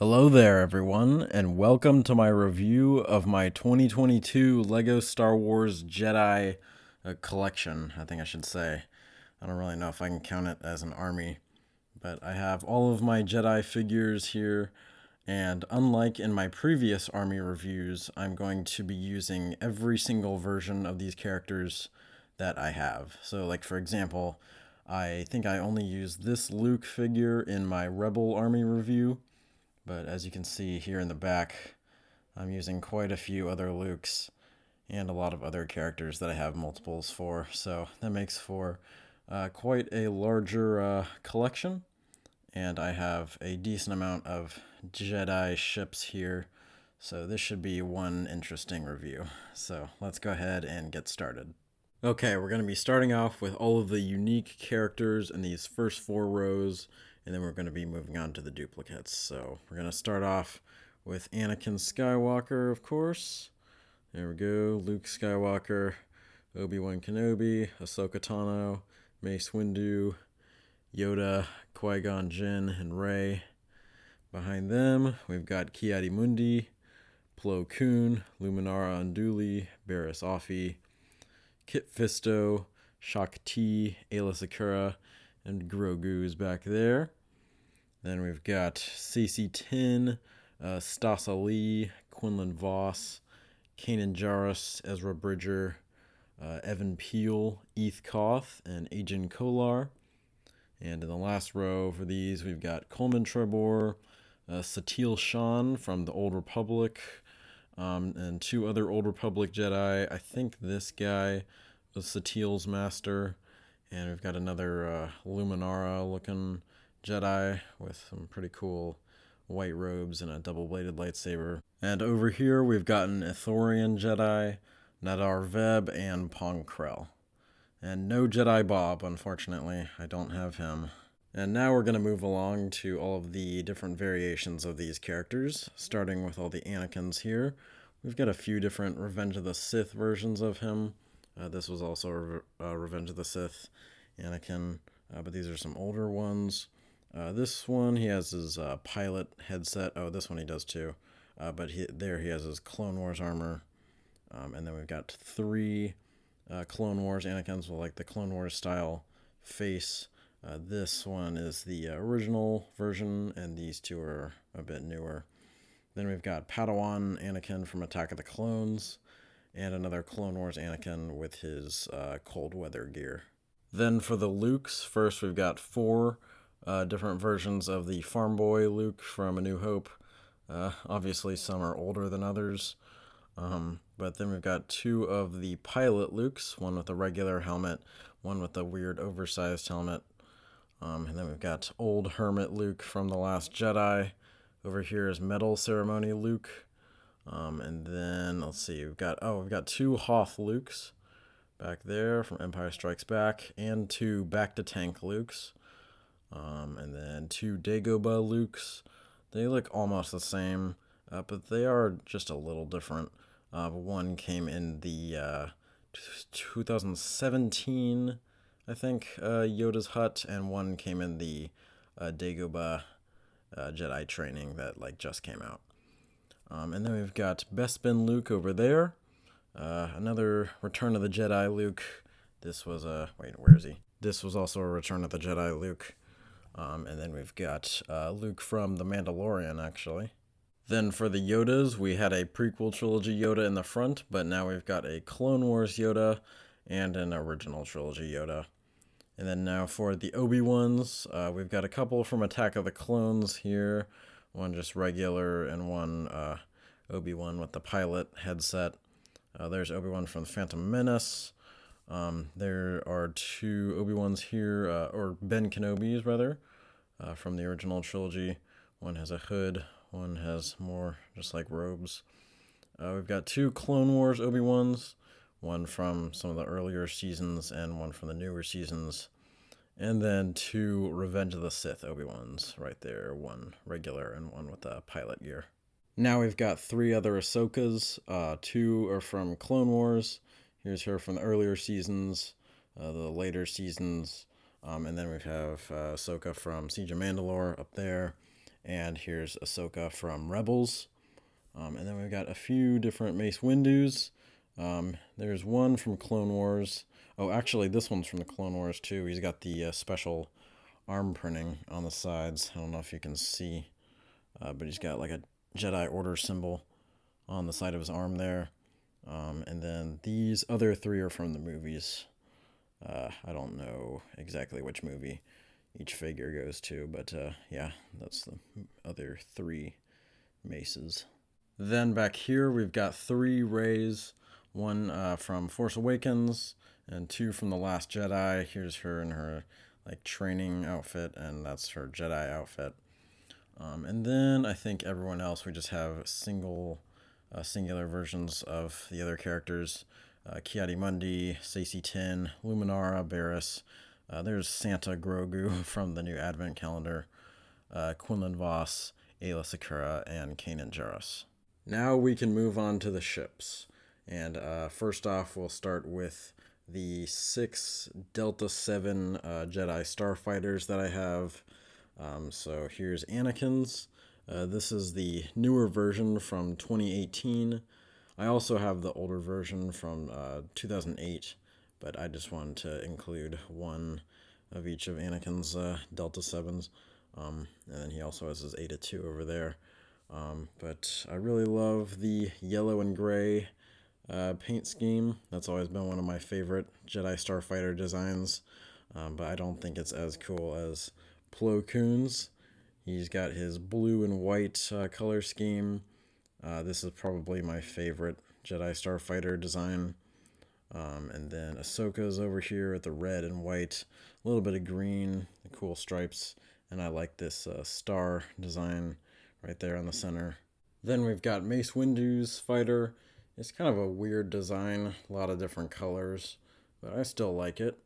Hello there, everyone, and welcome to my review of my 2022 LEGO Star Wars Jedi collection, I think I should say. I don't really know if I can count it as an army, but I have all of my Jedi figures here, and unlike in my previous army reviews, I'm going to be using every single version of these characters that I have. So, like, for example, I think I only used this Luke figure in my Rebel army review. But as you can see here in the back, I'm using quite a few other Lukes and a lot of other characters that I have multiples for. So that makes for quite a larger collection. And I have a decent amount of Jedi ships here. So this should be one interesting review. So let's go ahead and get started. Okay, we're going to be starting off with all of the unique characters in these first four rows, and then we're going to be moving on to the duplicates. So we're going to start off with Anakin Skywalker, of course. There we go, Luke Skywalker, Obi-Wan Kenobi, Ahsoka Tano, Mace Windu, Yoda, Qui-Gon Jinn, and Rey. Behind them, we've got Ki-Adi-Mundi, Plo Koon, Luminara Unduli, Barriss Offee, Kit Fisto, Shakti, Aayla Secura, and Grogu's back there. Then we've got Cece Tin, Stas Ali, Quinlan Voss, Kanan Jarrus, Ezra Bridger, Evan Peel, Eth Koth, and Ajan Kolar. And in the last row for these, we've got Coleman Trebor, Satil Shan from the Old Republic, and two other Old Republic Jedi. I think this guy was Satil's master. And we've got another Luminara-looking Jedi with some pretty cool white robes and a double-bladed lightsaber. And over here, we've got an Ithorian Jedi, Nadar Veb, and Pong Krell. And no Jedi Bob, unfortunately. I don't have him. And now we're going to move along to all of the different variations of these characters, starting with all the Anakins here. We've got a few different Revenge of the Sith versions of him. This was also Revenge of the Sith Anakin, but these are some older ones. This one, he has his pilot headset. Oh, this one he does too. But he has his Clone Wars armor. And then we've got three Clone Wars Anakins with like the Clone Wars style face. This one is the original version, and these two are a bit newer. Then we've got Padawan Anakin from Attack of the Clones, and another Clone Wars Anakin with his cold weather gear. Then for the Lukes, first we've got four different versions of the Farm Boy Luke from A New Hope. Obviously some are older than others. But then we've got two of the pilot Lukes, one with a regular helmet, one with a weird oversized helmet. And then we've got old Hermit Luke from The Last Jedi. Over here is Medal Ceremony Luke. And then, let's see, we've got two Hoth Lukes back there from Empire Strikes Back, and two Back to Tank Lukes. And then two Dagobah Lukes. They look almost the same, but they are just a little different. One came in the 2017, I think, Yoda's Hut, and one came in the Dagobah Jedi training that just came out. And then we've got Bespin Luke over there. Another Return of the Jedi Luke. This was where is he? This was also a Return of the Jedi Luke. And then we've got Luke from The Mandalorian, actually. Then for the Yodas, we had a prequel trilogy Yoda in the front, but now we've got a Clone Wars Yoda and an original trilogy Yoda. And then now for the Obi-Wans, we've got a couple from Attack of the Clones here. One just regular, and one Obi-Wan with the pilot headset. There's Obi-Wan from The Phantom Menace. There are two Obi-Wans here, or Ben Kenobis, rather, from the original trilogy. One has a hood, one has more just like robes. We've got two Clone Wars Obi-Wans, one from some of the earlier seasons and one from the newer seasons. And then two Revenge of the Sith Obi-Wans right there, one regular and one with the pilot gear. Now we've got three other Ahsokas. Two are from Clone Wars. Here's her from the earlier seasons, the later seasons. And then we have Ahsoka from Siege of Mandalore up there. And here's Ahsoka from Rebels. And then we've got a few different Mace Windu's. There's one from Clone Wars. Oh, actually, this one's from the Clone Wars too. He's got the special arm printing on the sides. I don't know if you can see, but he's got like a Jedi Order symbol on the side of his arm there. And then these other three are from the movies. I don't know exactly which movie each figure goes to, but yeah, that's the other three maces. Then back here we've got three Reys, one from Force Awakens and two from The Last Jedi. Here's her in her like training outfit, and that's her Jedi outfit. And then I think everyone else, we just have singular versions of the other characters. Ki-Adi-Mundi, Saesee Tiin, Luminara, Barriss. There's Santa Grogu from the new Advent calendar. Quinlan Vos, Ayla Secura, and Kanan Jarrus. Now we can move on to the ships. And first off, we'll start with the 6 Delta 7 Jedi Starfighters that I have. So here's Anakin's. This is the newer version from 2018. I also have the older version from 2008, but I just wanted to include one of each of Anakin's Delta 7s. And then he also has his Eta 2 over there. But I really love the yellow and gray paint scheme. That's always been one of my favorite Jedi Starfighter designs. But I don't think it's as cool as Plo Koon's. He's got his blue and white color scheme. This is probably my favorite Jedi Starfighter design. And then Ahsoka's over here with the red and white, a little bit of green, the cool stripes, and I like this star design right there on the center. Then we've got Mace Windu's fighter. It's kind of a weird design, a lot of different colors, but I still like it.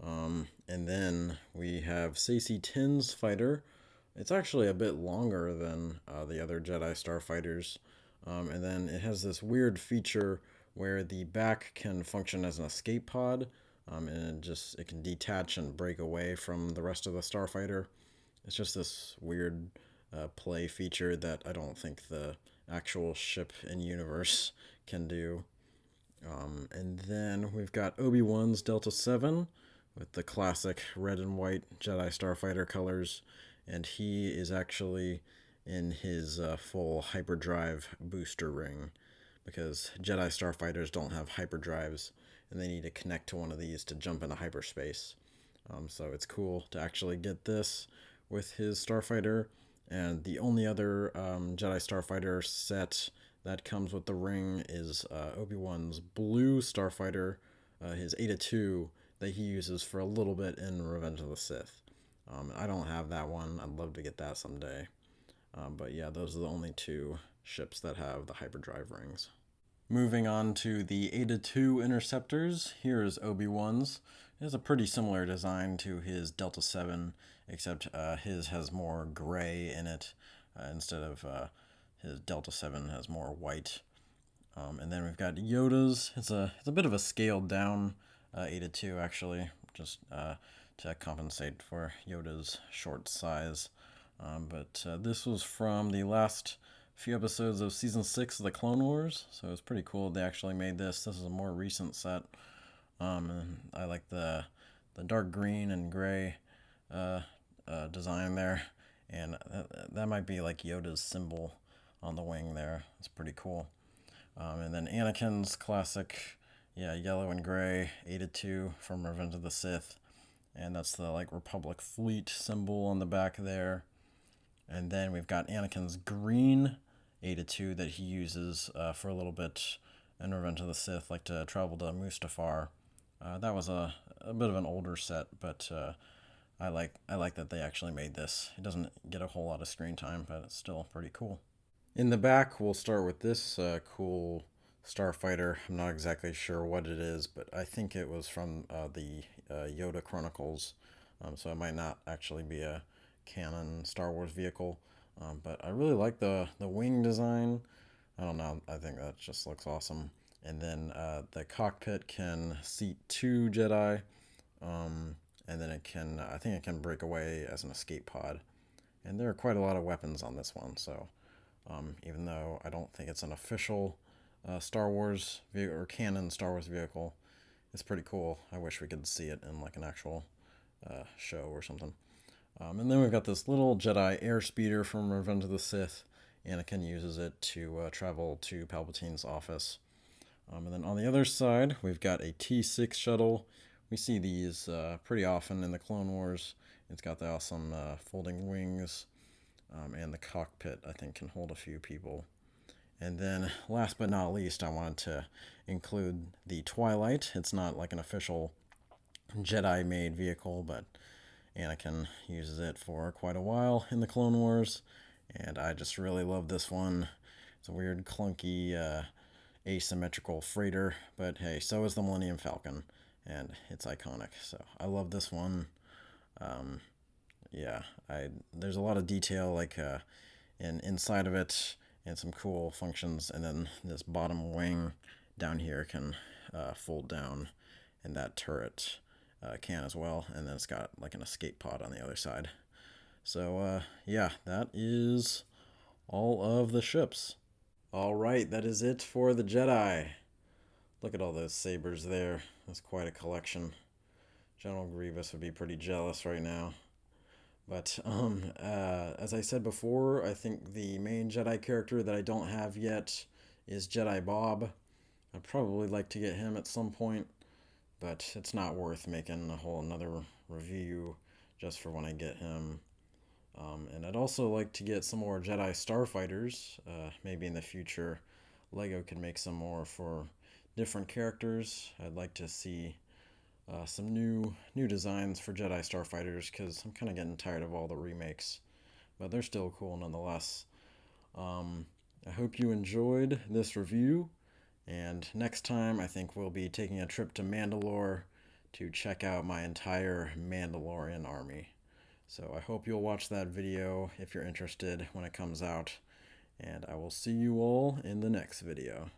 And then we have Saesee Tiin's fighter. It's actually a bit longer than the other Jedi Starfighters. And then it has this weird feature where the back can function as an escape pod, and it can detach and break away from the rest of the Starfighter. It's just this weird play feature that I don't think the actual ship in universe can do. And then we've got Obi-Wan's Delta 7 with the classic red and white Jedi Starfighter colors, and he is actually in his full hyperdrive booster ring, because Jedi Starfighters don't have hyperdrives, and they need to connect to one of these to jump into hyperspace. So it's cool to actually get this with his Starfighter, and the only other Jedi Starfighter set that comes with the ring is Obi-Wan's blue Starfighter, his Eta 2, that he uses for a little bit in Revenge of the Sith. I don't have that one. I'd love to get that someday. But yeah, those are the only two ships that have the hyperdrive rings. Moving on to the Eta 2 interceptors, here is Obi-Wan's. It has a pretty similar design to his Delta 7, except his has more gray in it instead of his Delta 7 has more white. And then we've got Yoda's. It's a bit of a scaled down Eta 2 actually, just to compensate for Yoda's short size. But this was from the last few episodes of Season 6 of the Clone Wars, so it was pretty cool they actually made this. This is a more recent set. And I like the dark green and gray design there, and that might be like Yoda's symbol on the wing there. It's pretty cool. And then Anakin's classic, yellow and gray Eta 2 from Revenge of the Sith, and that's the like Republic fleet symbol on the back there. And then we've got Anakin's green Eta 2 that he uses for a little bit in Revenge of the Sith, like to travel to Mustafar. That was a bit of an older set, but I like that they actually made this. It doesn't get a whole lot of screen time, but it's still pretty cool. In the back, we'll start with this cool Starfighter. I'm not exactly sure what it is, but I think it was from the Yoda Chronicles, so it might not actually be a canon Star Wars vehicle. But I really like the wing design. I don't know, I think that just looks awesome. And then the cockpit can seat 2 Jedi, and then I think it can break away as an escape pod. And there are quite a lot of weapons on this one, so even though I don't think it's an official Star Wars vehicle or canon Star Wars vehicle, it's pretty cool. I wish we could see it in like an actual show or something. And then we've got this little Jedi airspeeder from Revenge of the Sith. Anakin uses it to travel to Palpatine's office. And then on the other side, we've got a T6 shuttle. We see these pretty often in the Clone Wars. It's got the awesome folding wings, and the cockpit, I think, can hold a few people. And then, last but not least, I wanted to include the Twilight. It's not like an official Jedi-made vehicle, but Anakin uses it for quite a while in the Clone Wars, and I just really love this one. It's a weird, clunky, asymmetrical freighter, but hey, so is the Millennium Falcon, and it's iconic. So I love this one. Yeah, there's a lot of detail like inside of it, and some cool functions, and then this bottom wing down here can fold down, and that turret can as well, and then it's got like an escape pod on the other side. So yeah, that is all of the ships. All right, that is it for the Jedi. Look at all those sabers there. That's quite a collection. General Grievous would be pretty jealous right now. But as I said before, I think the main Jedi character that I don't have yet is Jedi Bob. I'd probably like to get him at some point, but it's not worth making a whole another review just for when I get him. And I'd also like to get some more Jedi Starfighters. Maybe in the future, LEGO can make some more for different characters. I'd like to see some new designs for Jedi Starfighters, because I'm kind of getting tired of all the remakes, but they're still cool nonetheless. I hope you enjoyed this review, and next time I think we'll be taking a trip to Mandalore to check out my entire Mandalorian army. So I hope you'll watch that video if you're interested when it comes out, and I will see you all in the next video.